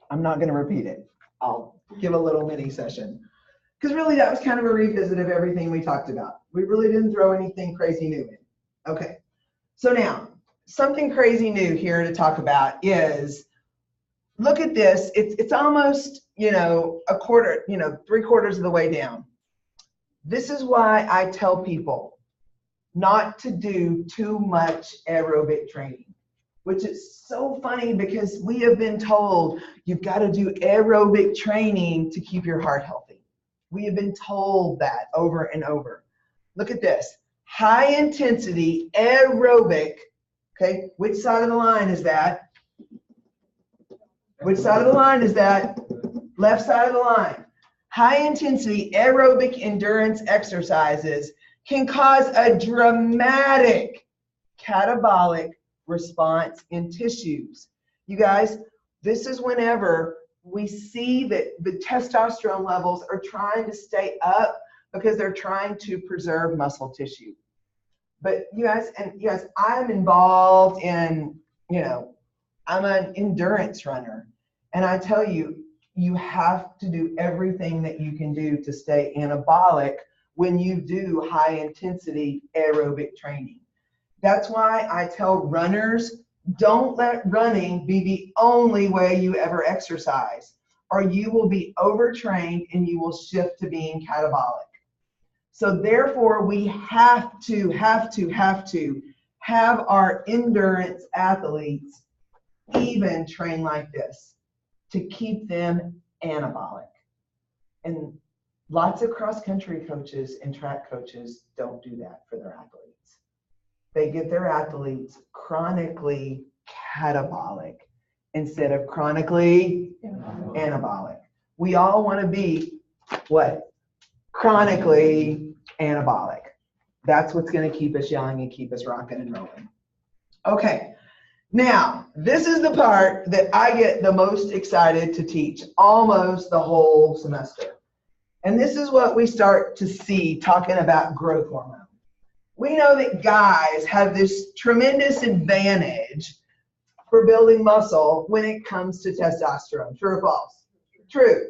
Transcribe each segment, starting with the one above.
I'm not going to repeat it. I'll give a little mini session. Because really that was kind of a revisit of everything we talked about. We really didn't throw anything crazy new in. Okay. So now, something crazy new here to talk about is, look at this. It's almost, a quarter, 3/4 of the way down. This is why I tell people not to do too much aerobic training, which is so funny because we have been told you've got to do aerobic training to keep your heart healthy. We have been told that over and over. Look at this. High intensity aerobic, okay, which side of the line is that? Which side of the line is that? Left side of the line. High intensity aerobic endurance exercises can cause a dramatic catabolic response in tissues. You guys, this is whenever we see that the testosterone levels are trying to stay up because they're trying to preserve muscle tissue. But you guys, I'm involved in, I'm an endurance runner. And I tell you, you have to do everything that you can do to stay anabolic when you do high intensity aerobic training. That's why I tell runners, don't let running be the only way you ever exercise, or you will be overtrained and you will shift to being catabolic. So therefore, we have to have our endurance athletes even train like this to keep them anabolic. And lots of cross-country coaches and track coaches don't do that for their athletes. They get their athletes chronically catabolic instead of chronically anabolic. We all want to be what? Chronically anabolic. That's what's going to keep us young and keep us rocking and rolling. Okay, now this is the part that I get the most excited to teach almost the whole semester. And this is what we start to see talking about growth hormone. We know that guys have this tremendous advantage for building muscle when it comes to testosterone. True or false? True.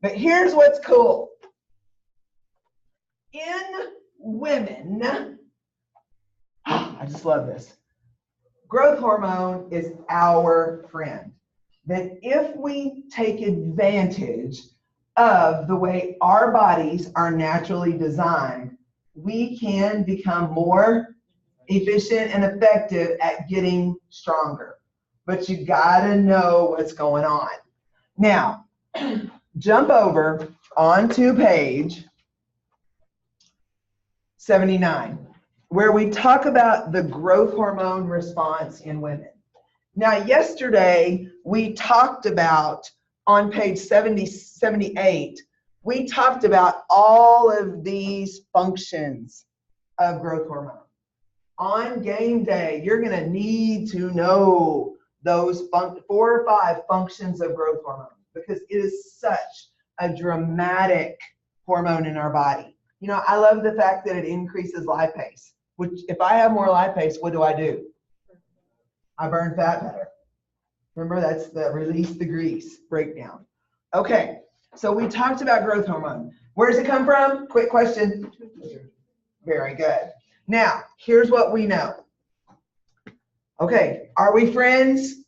But here's what's cool. In women, I just love this. Growth hormone is our friend. That if we take advantage of the way our bodies are naturally designed, we can become more efficient and effective at getting stronger. But you gotta know what's going on. Now, jump over onto page 79, where we talk about the growth hormone response in women. Now, yesterday we talked about, on page 78, we talked about all of these functions of growth hormone. On game day, you're going to need to know those 4 or 5 functions of growth hormone because it is such a dramatic hormone in our body. I love the fact that it increases lipase, which if I have more lipase, what do? I burn fat better. Remember, that's the release the grease breakdown. Okay, so we talked about growth hormone. Where does it come from? Quick question. Very good. Now, here's what we know. Okay, are we friends?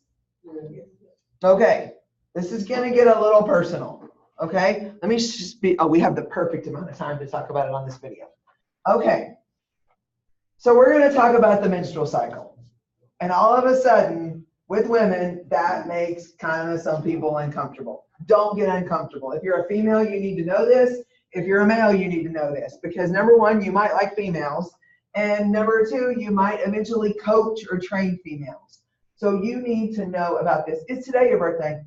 Okay, this is going to get a little personal. Okay, let me just be, we have the perfect amount of time to talk about it on this video. Okay, so we're going to talk about the menstrual cycle. And all of a sudden, with women, that makes kind of some people uncomfortable. Don't get uncomfortable. If you're a female, you need to know this. If you're a male, you need to know this. Because number one, you might like females. And number two, you might eventually coach or train females. So you need to know about this. Is today your birthday?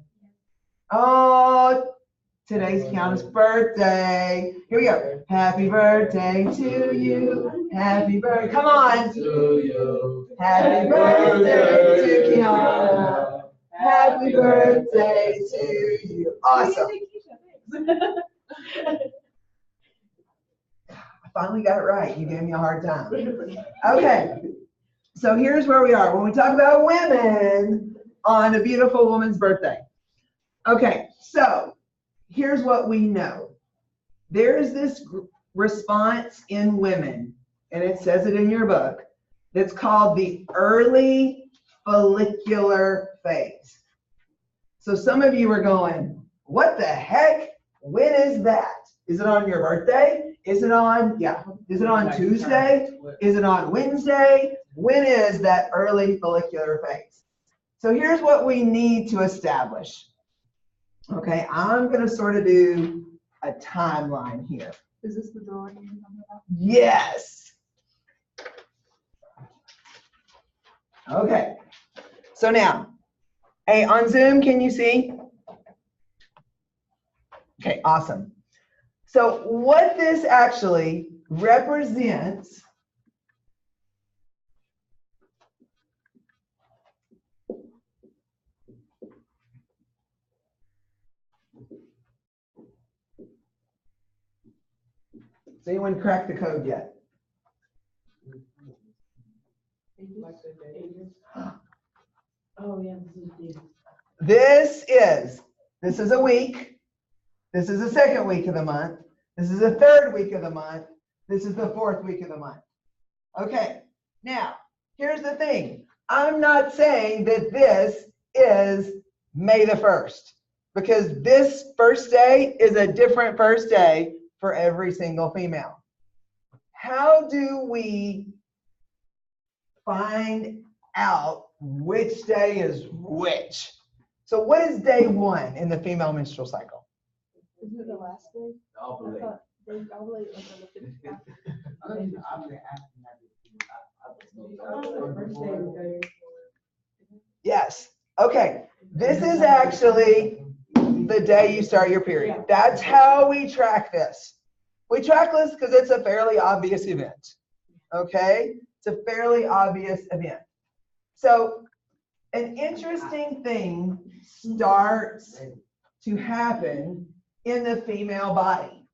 Oh, today's Kiana's birthday. Here we go. Happy birthday to you. Happy birthday. Come on. To you. Happy birthday to Kiana. Happy birthday to you. Awesome. I finally got it right. You gave me a hard time. Okay. So here's where we are. When we talk about women on a beautiful woman's birthday. Okay, so here's what we know. There's this response in women, and it says it in your book, that's called the early follicular phase. So some of you are going, what the heck? When is that? Is it on your birthday? Is it on Tuesday? Is it on Wednesday? When is that early follicular phase? So here's what we need to establish. Okay, I'm going to sort of do a timeline here. Is this the drawing you're talking about? Yes. Okay, so now, hey, on Zoom, can you see? Okay, awesome. So what this actually represents Has anyone cracked the code yet? Oh, yeah, This is a week. This is the second week of the month. This is the third week of the month. This is the fourth week of the month. Okay, now, here's the thing. I'm not saying that this is May the 1st, because this first day is a different first day for every single female. How do we find out which day is which? So what is day 1 in the female menstrual cycle? Isn't it the last day? Ovulate. I thought they ovulate like on the 55th. Yes. Okay. This is actually the day you start your period. That's how we track this. We track this because it's a fairly obvious event. Okay? It's a fairly obvious event. So an interesting thing starts to happen in the female body.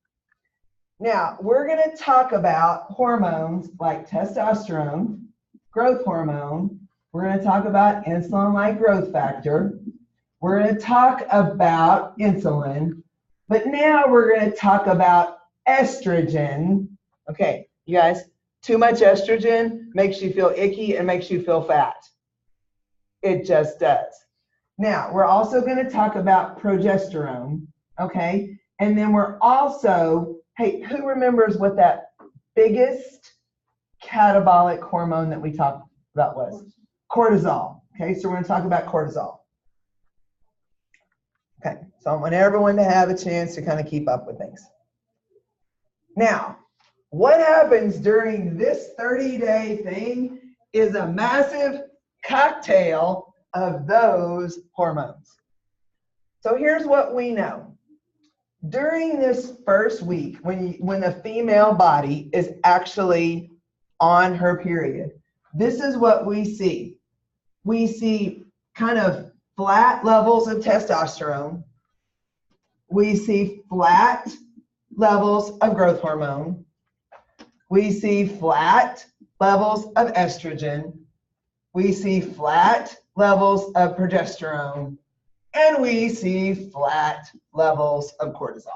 Now, we're going to talk about hormones like testosterone, growth hormone. We're going to talk about insulin-like growth factor. We're going to talk about insulin. But now we're going to talk about estrogen. Okay, you guys, too much estrogen makes you feel icky and makes you feel fat. It just does. Now, we're also going to talk about progesterone. Okay, and then we're also, hey, who remembers what that biggest catabolic hormone that we talked about was? Cortisol. Okay, so we're going to talk about cortisol. Okay, so I want everyone to have a chance to kind of keep up with things. Now, what happens during this 30-day thing is a massive cocktail of those hormones. So here's what we know. During this first week, when the female body is actually on her period, this is what we see. We see kind of flat levels of testosterone. We see flat levels of growth hormone. We see flat levels of estrogen. We see flat levels of progesterone. And we see flat levels of cortisol.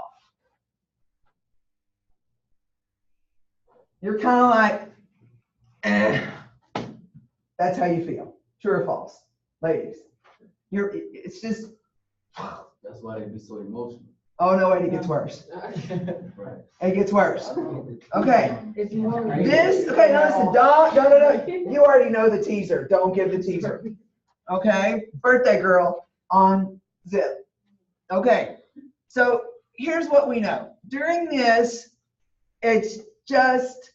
You're kind of like, that's how you feel. True or false? Ladies, it's just. That's why they be so emotional. Oh no, it gets worse. Right. It gets worse. Okay. It's more. Now listen, don't. You already know the teaser. Don't give the teaser. Okay? Birthday girl on Zip. Okay. So here's what we know. During this, it's just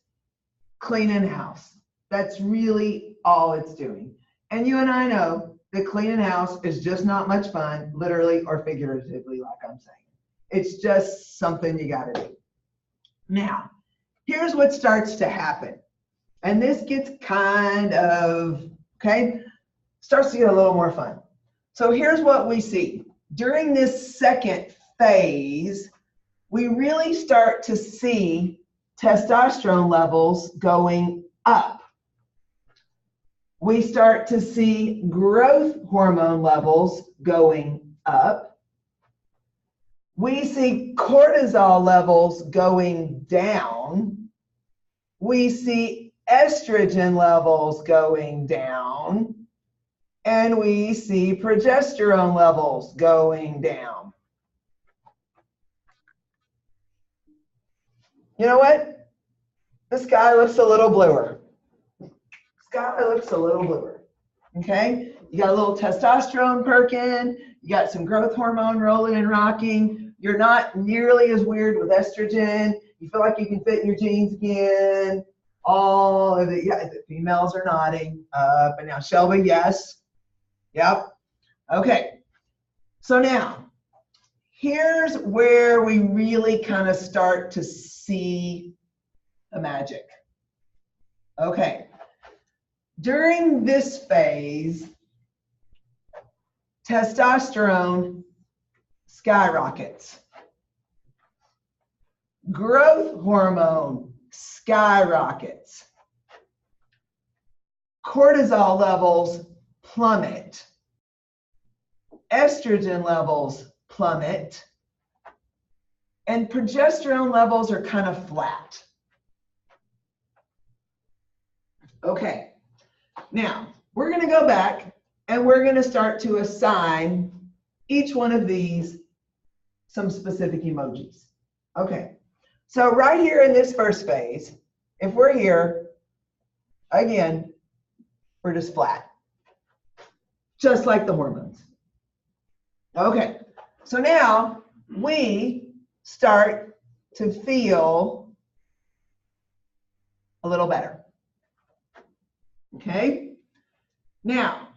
cleaning house. That's really all it's doing. And you and I know that cleaning house is just not much fun, literally or figuratively, like I'm saying. It's just something you got to do. Now, here's what starts to happen. And this gets kind of, starts to get a little more fun. So here's what we see. During this second phase, we really start to see testosterone levels going up. We start to see growth hormone levels going up. We see cortisol levels going down. We see estrogen levels going down. And we see progesterone levels going down. You know what? The sky looks a little bluer. Sky looks a little bluer. Okay? You got a little testosterone perking. You got some growth hormone rolling and rocking. You're not nearly as weird with estrogen. You feel like you can fit in your jeans again. All of the females are nodding up and down. Shelby, yes. Yep. Okay. So now, here's where we really kind of start to see the magic. Okay. During this phase, testosterone skyrockets. Growth hormone skyrockets. Cortisol levels plummet. Estrogen levels plummet. And progesterone levels are kind of flat. Okay. Now, we're going to go back and we're going to start to assign each one of these some specific emojis. Okay. So right here in this first phase, if we're here, again, we're just flat. Just like the hormones. Okay. So now we start to feel a little better. Okay. Now,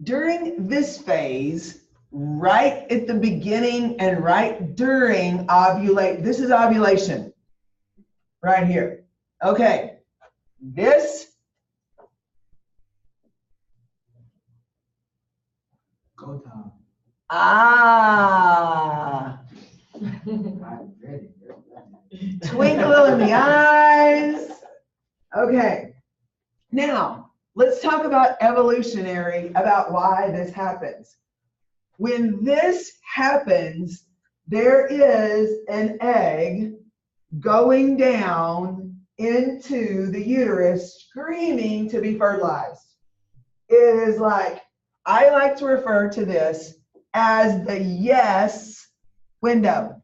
during this phase, right at the beginning and right during ovulation, this is ovulation right here. Okay. This Go Tom. I'm ready. Twinkle in the eyes. Okay. Now, let's talk about evolutionary, about why this happens. When this happens, there is an egg going down into the uterus, screaming to be fertilized. It is like, I like to refer to this as the yes window.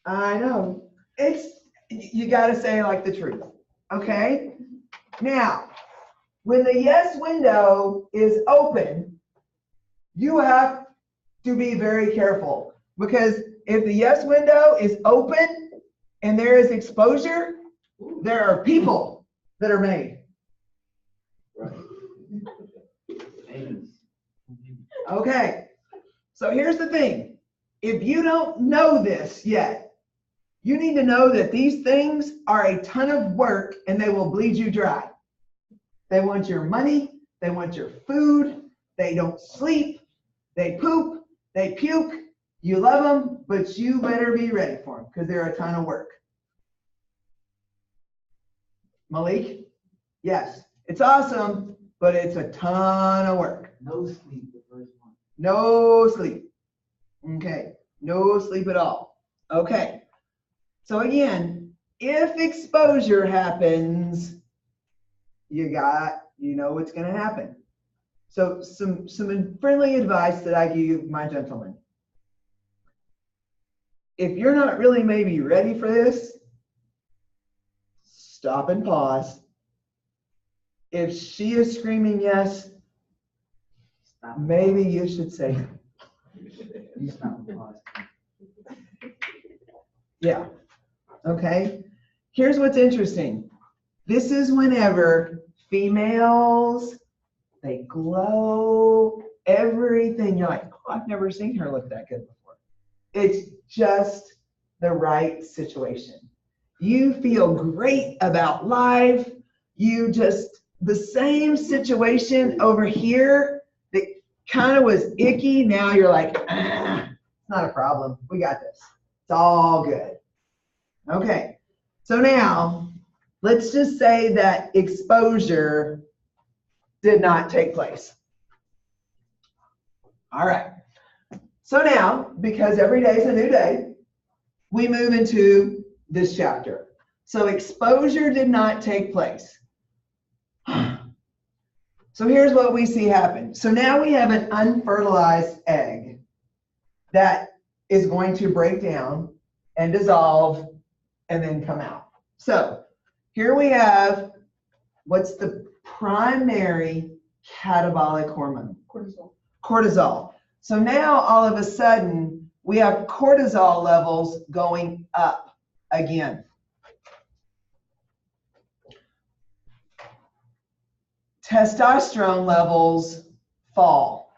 I know. You got to say like the truth. Okay? Now, when the yes window is open, you have to be very careful, because if the yes window is open and there is exposure, there are people that are made. Right. Okay. So here's the thing. If you don't know this yet, you need to know that these things are a ton of work and they will bleed you dry. They want your money. They want your food. They don't sleep. They poop. They puke. You love them, but you better be ready for them because they're a ton of work. Malik? Yes. It's awesome, but it's a ton of work. No sleep the first one. No sleep. Okay. No sleep at all. Okay. So again, if exposure happens, you know what's going to happen. So some friendly advice that I give my gentlemen. If you're not really maybe ready for this, stop and pause. If she is screaming yes, Stop. maybe you should say You stop and pause. yeah. Okay. Here's what's interesting. This is whenever females, they glow, everything. You're like, oh, I've never seen her look that good before. It's just the right situation. You feel great about life. You just, the same situation over here that kind of was icky. Now you're like, it's not a problem. We got this. It's all good. Okay. So now, let's just say that exposure did not take place. All right. So now, because every day is a new day, we move into this chapter. So exposure did not take place. So here's what we see happen. So now we have an unfertilized egg that is going to break down and dissolve and then come out. So here we have what's the primary catabolic hormone? Cortisol. Cortisol. So now all of a sudden we have cortisol levels going up again. Testosterone levels fall.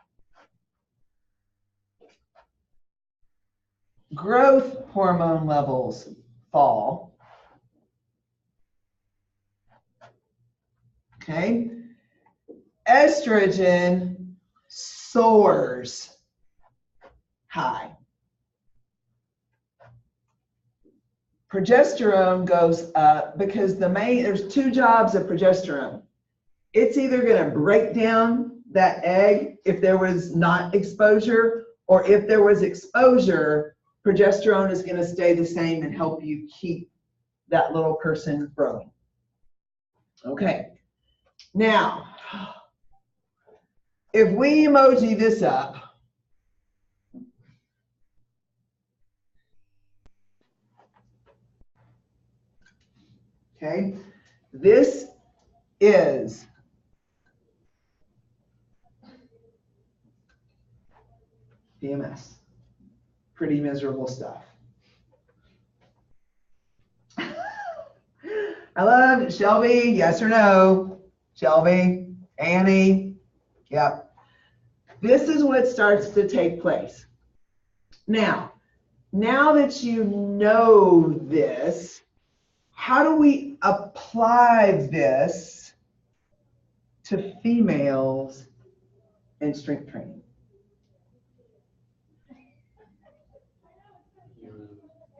Growth hormone levels fall. Okay. Estrogen soars high. Progesterone goes up because there's two jobs of progesterone. It's either going to break down that egg if there was not exposure, or if there was exposure, progesterone is going to stay the same and help you keep that little person growing. Okay. Now, if we emoji this up, okay, this is PMS. Pretty miserable stuff. I love it. Shelby, yes or no? Shelby, Annie, yep. This is what starts to take place. Now that you know this, how do we apply this to females in strength training?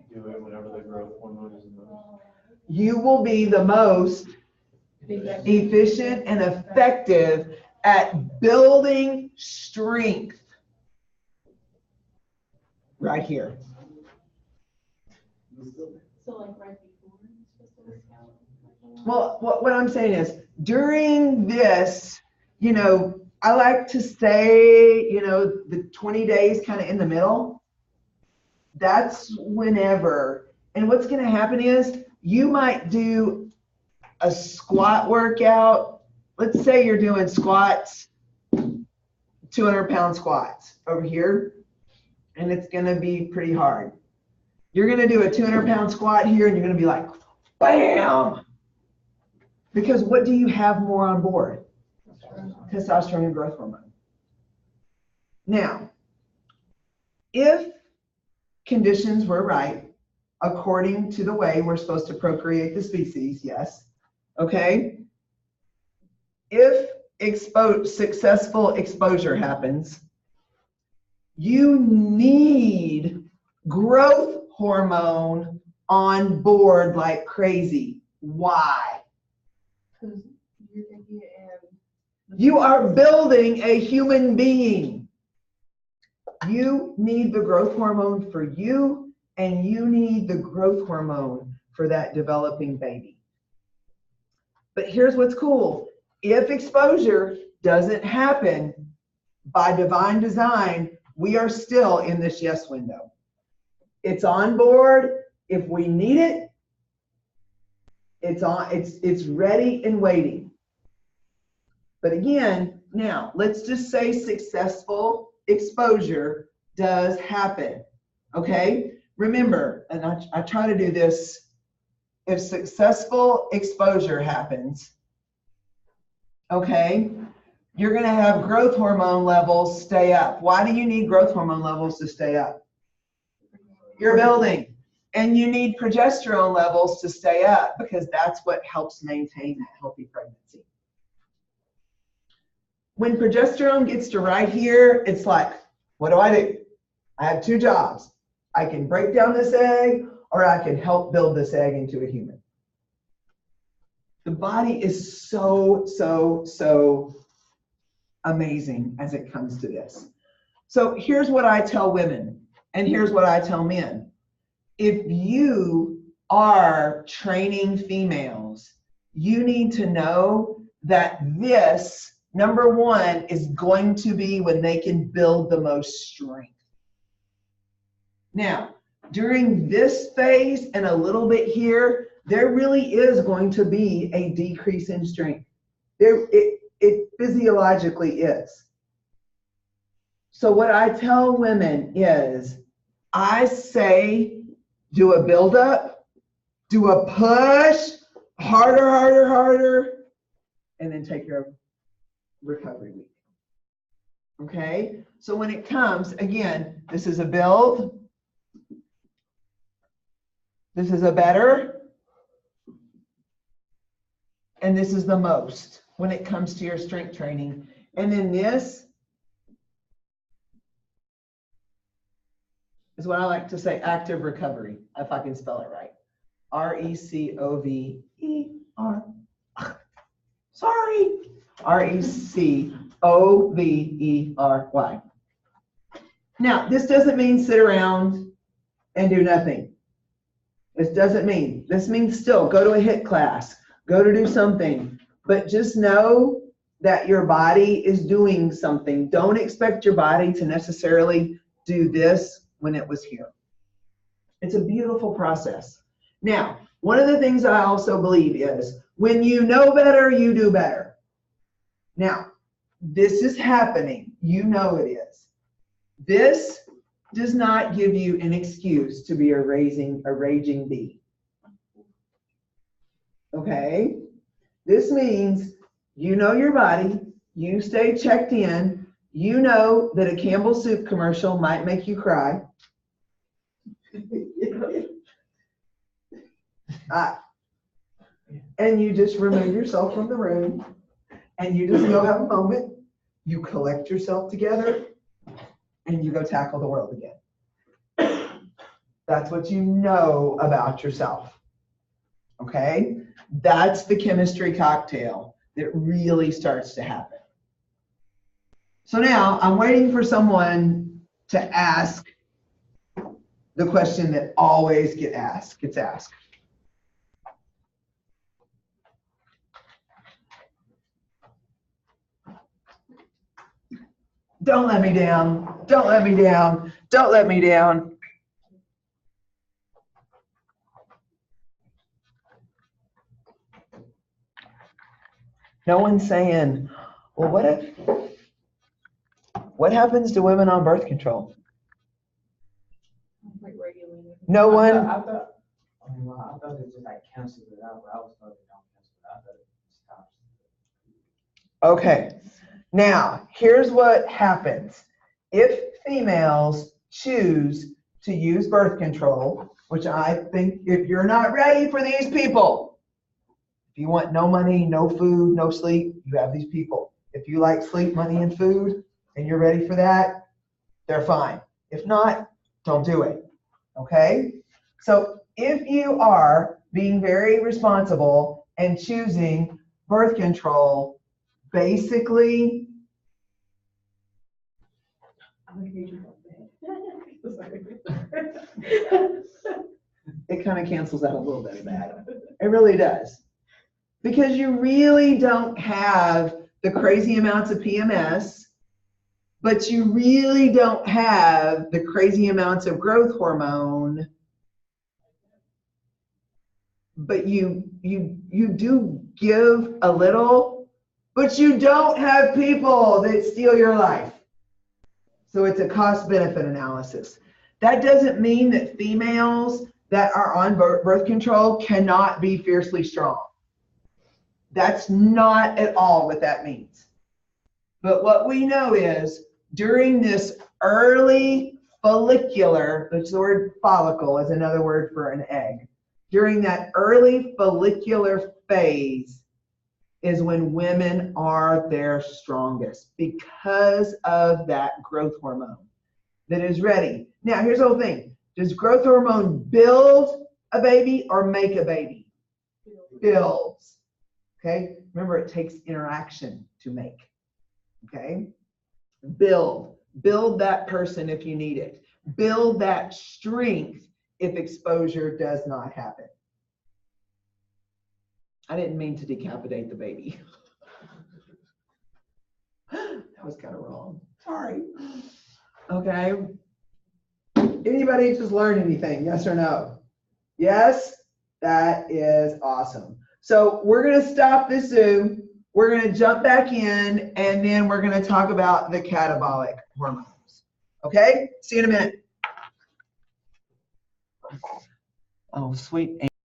You do it whenever the growth hormone is in the You will be the most efficient and effective at building strength right here. So like right before it's supposed to scout. Well, what I'm saying is during this, I like to say, the 20 days kind of in the middle. That's whenever. And what's going to happen is you might do a squat workout. Let's say you're doing squats, 200-pound squats over here, and it's going to be pretty hard. You're going to do a 200-pound squat here, and you're going to be like, bam! Because what do you have more on board? Testosterone and growth hormone. Now, if conditions were right, according to the way we're supposed to procreate the species, yes, okay? If successful exposure happens, you need growth hormone on board like crazy. Why? Because you're taking it and You are building a human being. You need the growth hormone for you, and you need the growth hormone for that developing baby. But here's what's cool. If exposure doesn't happen by divine design, we are still in this yes window. It's on board. If we need it, it's ready and waiting. But again, now let's just say successful exposure does happen. Okay? Remember, and I try to do this, if successful exposure happens, okay, you're going to have growth hormone levels stay up. Why do you need growth hormone levels to stay up? You're building. And you need progesterone levels to stay up because that's what helps maintain that healthy pregnancy. When progesterone gets to right here, it's like, what do? I have two jobs. I can break down this egg, or I can help build this egg into a human. The body is so amazing as it comes to this. So here's what I tell women, and here's what I tell men. If you are training females, you need to know that this, number one, is going to be when they can build the most strength. Now, during this phase and a little bit here, there really is going to be a decrease in strength. It physiologically is. So what I tell women is, I say, do a build-up, do a push, harder, harder, harder, and then take your recovery week. Okay? So when it comes, again, this is a build. This is a better. And this is the most when it comes to your strength training. And then this is what I like to say, active recovery, if I can spell it right. R-E-C-O-V-E-R. Sorry. R-E-C-O-V-E-R-Y. Now, this doesn't mean sit around and do nothing. This doesn't mean, this means still go to a HIIT class, go to do something, but just know that your body is doing something. Don't expect your body to necessarily do this when it was here. It's a beautiful process. Now, one of the things I also believe is when you know better, you do better. Now, this is happening. You know it is. This does not give you an excuse to be a raging bee. Okay? This means you know your body, you stay checked in, you know that a Campbell soup commercial might make you cry. And you just remove yourself from the room and you just go have a moment, you collect yourself together, and you go tackle the world again. That's what you know about yourself. Okay? That's the chemistry cocktail that really starts to happen. So now I'm waiting for someone to ask the question that always gets asked. Don't let me down. Don't let me down. Don't let me down. No one's saying, well, what happens to women on birth control? Like regulated. No one. I thought it just like cancels it out, but I was told it don't cancel it out, that it stops. Okay. Now, here's what happens. If females choose to use birth control, which I think if you're not ready for these people, if you want no money, no food, no sleep, you have these people. If you like sleep, money, and food, and you're ready for that, they're fine. If not, don't do it. Okay? So if you are being very responsible and choosing birth control, basically, it kind of cancels out a little bit of that. It really does. Because you really don't have the crazy amounts of PMS, but you really don't have the crazy amounts of growth hormone, but you do give a little, but you don't have people that steal your life. So it's a cost-benefit analysis. That doesn't mean that females that are on birth control cannot be fiercely strong. That's not at all what that means. But what we know is during this early follicular, which the word follicle is another word for an egg, during that early follicular phase is when women are their strongest because of that growth hormone that is ready. Now, here's the whole thing. Does growth hormone build a baby or make a baby? Builds. Okay? Remember, it takes interaction to make. Okay? Build. Build that person if you need it. Build that strength if exposure does not happen. I didn't mean to decapitate the baby. That was kind of wrong. Sorry. Okay. Anybody just learn anything? Yes or no? Yes? That is awesome. So we're going to stop the Zoom. We're going to jump back in, and then we're going to talk about the catabolic hormones. Okay? See you in a minute. Oh, sweet.